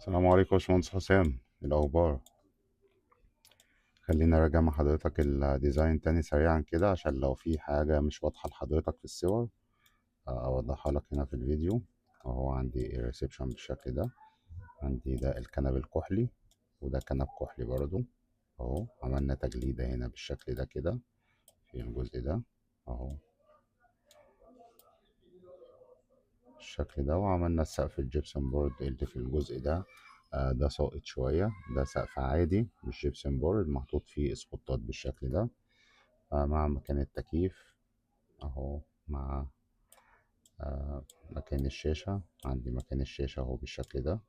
السلام عليكم يا باشمهندس حسام، إيه الأخبار؟ خلينا راجع مع حضرتك الديزاين تاني سريعا كده عشان لو في حاجة مش واضحة لحضرتك في الصور أوضحها لك هنا في الفيديو. أهو عندي الريسبشن بالشكل ده. عندي ده الكنب الكحلي وده كنب كحلي برضو. أهو عملنا تجليدة هنا بالشكل ده كده في الجزء ده. أهو بالشكل ده، وعملنا السقف الجبسن بورد اللي في الجزء ده. ده ساقط شوية، ده سقف عادي مش جبسن بورد محطوط فيه اسقوطات بالشكل ده. مع مكان التكييف اهو، مع مكان الشاشة. عندي مكان الشاشة اهو بالشكل ده.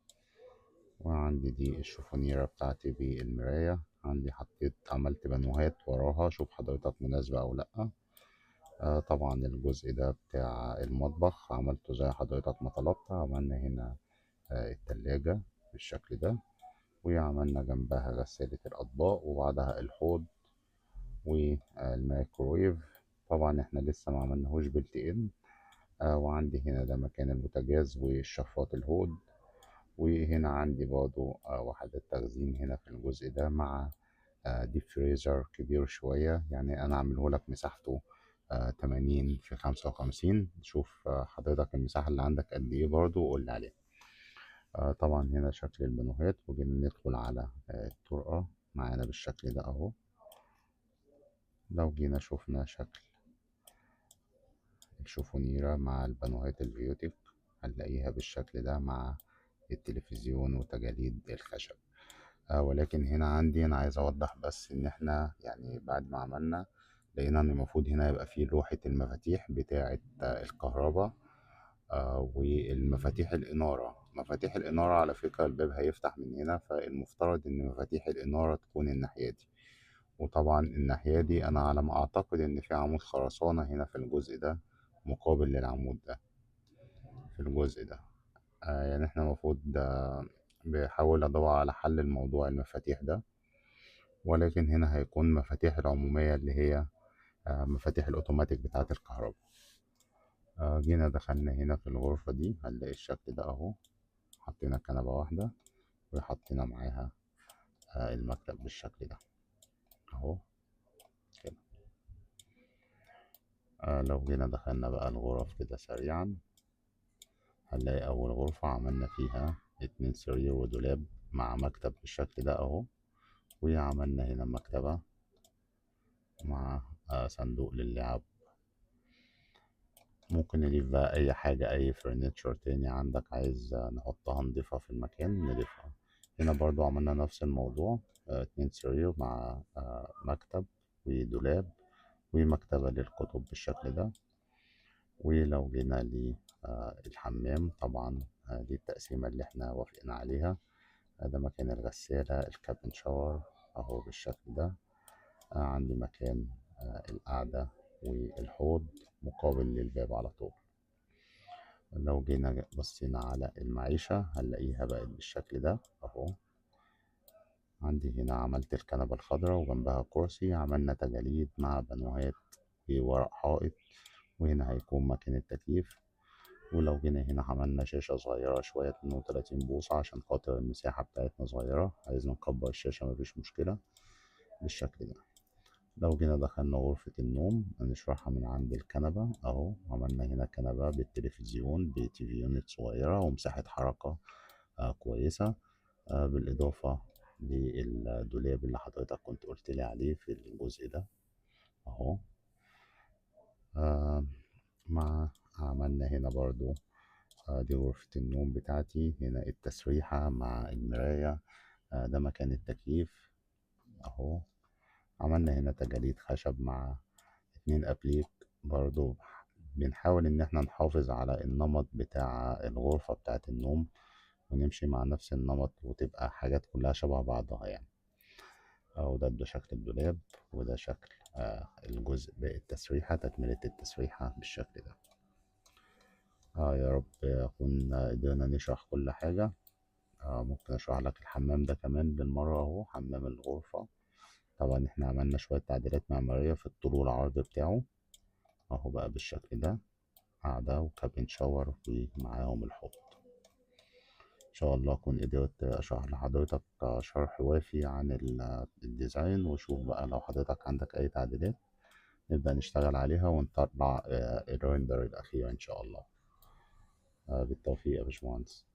وعندي دي الشوفونيرة بتاعتي بالمراية. عندي حطيت عملت بانوهات وراها، شوف حضرتك مناسبة او لأ. طبعا الجزء ده بتاع المطبخ عملته زي حضرتك ما طلبت. عملنا هنا التلاجة بالشكل ده، وعملنا جنبها غسالة الأطباق وبعدها الحوض والميكرويف. طبعا احنا لسه ما عملناهوش بلت ان. وعندي هنا ده مكان البوتاجاز والشفاط الهود. وهنا عندي برضو وحدة تخزين هنا في الجزء ده، مع ديب فريزر كبير شوية. يعني أنا عامله لك مساحته 80 في 55. شوف حضرتك المساحة اللي عندك قد إيه برضو وقول لي عليها. طبعا هنا شكل البانوهات، وجينا ندخل على الطرقة معانا بالشكل ده أهو. لو جينا شوفنا شكل الشوفونيرة مع البانوهات البيوتيك هنلاقيها بالشكل ده مع التلفزيون وتجاليد الخشب. ولكن هنا عندي أنا عايز أوضح بس إن إحنا يعني بعد ما عملنا لقينا إن المفروض هنا يبقى فيه لوحة المفاتيح بتاعة الكهرباء. والمفاتيح الإنارة، مفاتيح الإنارة على فكرة الباب هيفتح من هنا، فالمفترض إن مفاتيح الإنارة تكون الناحية دي. وطبعا الناحية دي أنا على ما أعتقد إن في عمود خرسانة هنا في الجزء ده مقابل للعمود ده في الجزء ده. يعني احنا المفروض بحاول أدور على حل الموضوع المفاتيح ده. ولكن هنا هيكون مفاتيح العمومية اللي هي مفاتيح الأوتوماتيك بتاعة الكهرباء. جينا دخلنا هنا في الغرفة دي هنلاقي الشكل ده أهو. حطينا كنبة واحدة وحطينا معاها المكتب بالشكل ده أهو كده. لو جينا دخلنا بقى الغرف كده سريعا، هنلاقي أول غرفة عملنا فيها 2 سرير ودولاب مع مكتب بالشكل ده أهو. وعملنا هنا مكتبة مع صندوق للعب. ممكن نضيف بقى أي حاجة، أي فرنتشر تاني عندك عايز نحطها نضيفها في المكان نضيفها. هنا برضو عملنا نفس الموضوع. 2 سرير مع مكتب ودولاب ومكتبة للكتب بالشكل ده. ولو جينا للحمام طبعا دي التقسيمة اللي احنا وافقنا عليها. ده مكان الغسالة الكابن شاور اهو بالشكل ده. عندي مكان القعدة والحوض مقابل للباب على طول. لو جينا بصينا على المعيشة هنلاقيها بقت بالشكل ده اهو. عندي هنا عملت الكنبة الخضراء وجنبها كرسي، عملنا تجاليد مع بانوهات وورق حائط. وهنا هيكون مكان التكييف. ولو جينا هنا عملنا شاشة صغيرة شوية 32 بوصة عشان خاطر المساحة بتاعتنا صغيرة، عايزنا نكبر الشاشة مفيش مشكلة بالشكل ده. لو جينا دخلنا غرفة النوم هنشرحها من عند الكنبة اهو. عملنا هنا كنبة بالتلفزيون بتي في يونت صغيرة ومساحة حركة كويسة. بالإضافة للدولاب اللي حضرتك كنت قلت لي عليه في الجزء ده اهو. آه، مع عملنا هنا برضو دي غرفة النوم بتاعتي. هنا التسريحة مع المراية. ده مكان التكييف اهو. عملنا هنا تجاليد خشب مع 2 أبليك برضو. بنحاول إن احنا نحافظ على النمط بتاع الغرفة بتاعة النوم ونمشي مع نفس النمط وتبقى حاجات كلها شبه بعضها يعني. وده شكل الدولاب وده شكل الجزء باقي التسريحة، تكملة التسريحة بالشكل ده. يا رب أكون قدرنا نشرح كل حاجة. ممكن أشرح لك الحمام ده كمان بالمرة أهو. حمام الغرفة طبعا احنا عملنا شوية تعديلات معمارية في الطول والعرض بتاعه اهو بقى بالشكل ده. قاعدة وكابين شاور ومعاهم الحوض. شاء الله أكون قدرت أشرح لحضرتك شرح وافي عن الديزاين. وشوف بقى لو حضرتك عندك أي تعديلات نبدأ نشتغل عليها ونطلع الريندر الأخير إن شاء الله. بالتوفيق يا باشمهندس.